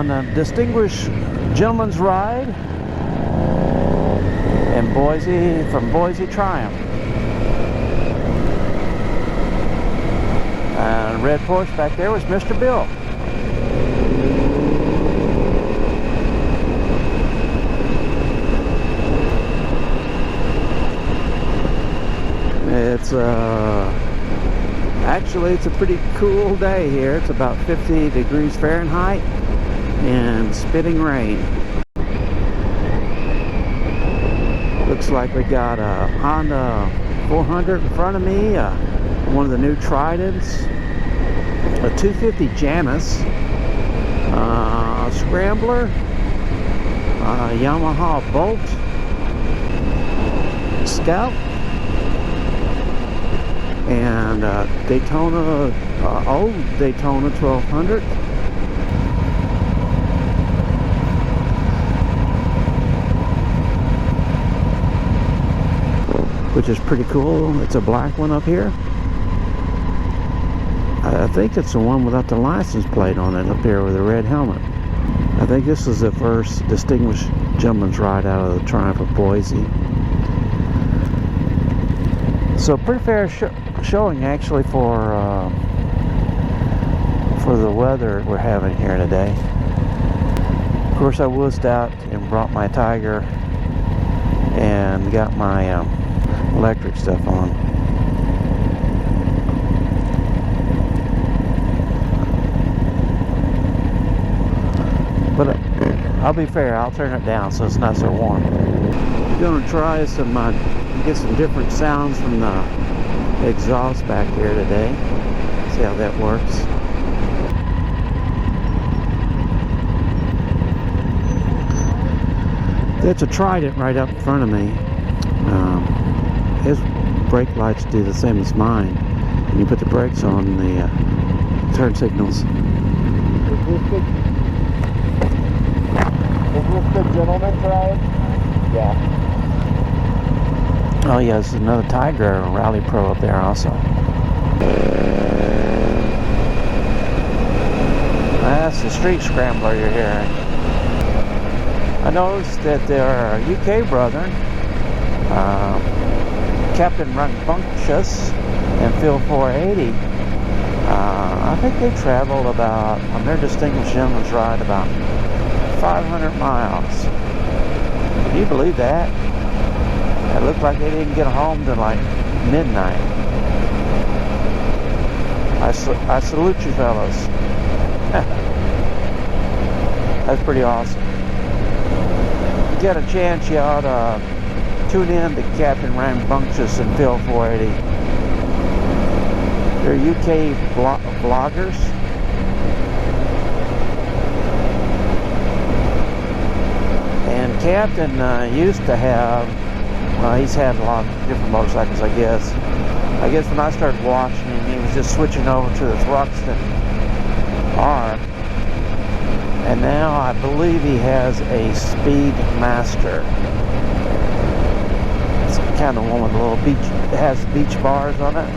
on a distinguished gentleman's ride in Boise, from Boise Triumph. And red Porsche back there was Mr. Bill. It's actually it's a pretty cool day here. It's about 50 degrees Fahrenheit and spitting rain. Looks like we got a Honda 400 in front of me, one of the new Tridents, a 250 Janus, a Scrambler, a Yamaha Bolt, Scout, and Daytona, old Daytona 1200. Which is pretty cool. It's a black one up here. I think it's the one without the license plate on it up here with the red helmet. I think this is the first distinguished gentleman's ride out of the Triumph of Boise. So pretty fair showing actually for the weather we're having here today. Of course, I whizzed out and brought my Tiger and got my electric stuff on. But I'll be fair, I'll turn it down so it's not so warm. I'm going to try some get some different sounds from the exhaust back here today. See how that works. That's a Trident right up in front of me. His brake lights do the same as mine. When you put the brakes on, the turn signals. Is this the gentleman's ride? Yeah. Oh yeah, there's another Tiger Rally Pro up there also. That's the street scrambler you're hearing. I noticed that there are UK brethren, Captain Rambunctious and Phil 480. I think they traveled about, on their distinguished gentleman's ride, about 500 miles. Can you believe that? It looked like they didn't get home till like midnight. I salute you fellas. That's pretty awesome. If you get a chance, you ought to tune in to Captain Rambunctious and Phil 480. They're UK vloggers. And Captain used to have, he's had a lot of different motorcycles, I guess. I guess when I started watching him, he was just switching over to the Thruxton R. And now I believe he has a Speedmaster. It's kind of one with a little beach, it has beach bars on it.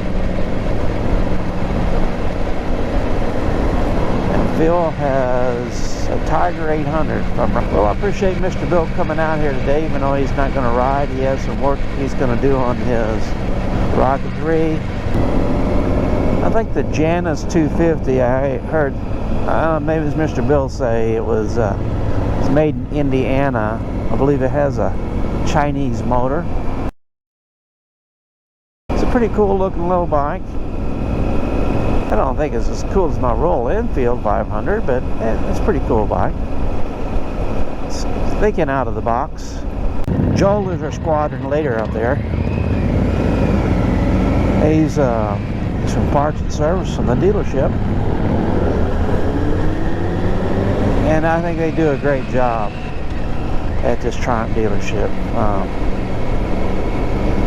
And Phil has a Tiger 800. Well, I appreciate Mr. Bill coming out here today, even though he's not going to ride. He has some work he's going to do on his Rocket 3. I think the Janus 250, I heard, maybe it was Mr. Bill say it was it's made in Indiana. I believe it has a Chinese motor. It's a pretty cool looking little bike. I don't think it's as cool as my Royal Enfield 500, but it's a pretty cool bike. It's thinking out of the box. Joel is our squadron leader up there. He's from parts and service from the dealership. And I think they do a great job at this Triumph dealership.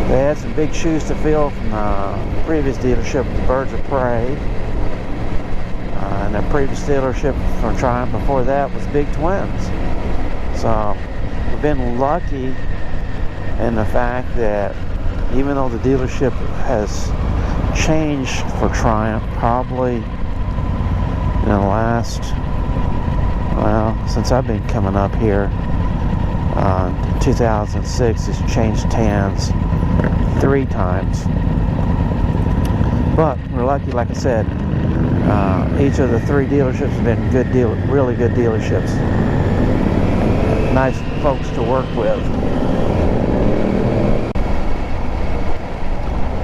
They had some big shoes to fill from the previous dealership, the Birds of Prey. And the previous dealership from Triumph before that was Big Twins. So we've been lucky in the fact that even though the dealership has changed for Triumph probably in the last Well, since I've been coming up here, 2006, it's changed hands 3 times. But we're lucky, like I said, each of the 3 dealerships have been really good dealerships. Nice folks to work with.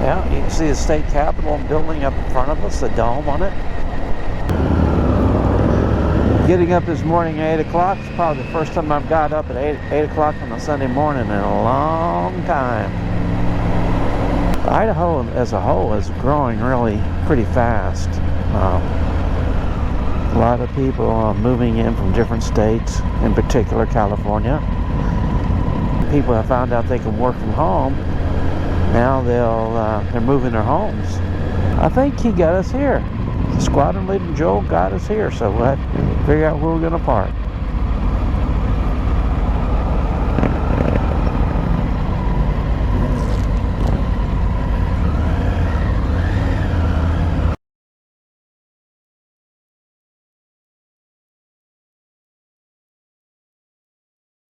Yeah, you can see the state capitol building up in front of us, the dome on it. Getting up this morning at 8 o'clock is probably the first time I've got up at 8 o'clock on a Sunday morning in a long time. Idaho as a whole is growing really pretty fast. A lot of people moving in from different states, in particular California. People have found out they can work from home. Now they're moving their homes. I think he got us here. The squadron leader Joel got us here, so we'll have to figure out where we're going to park.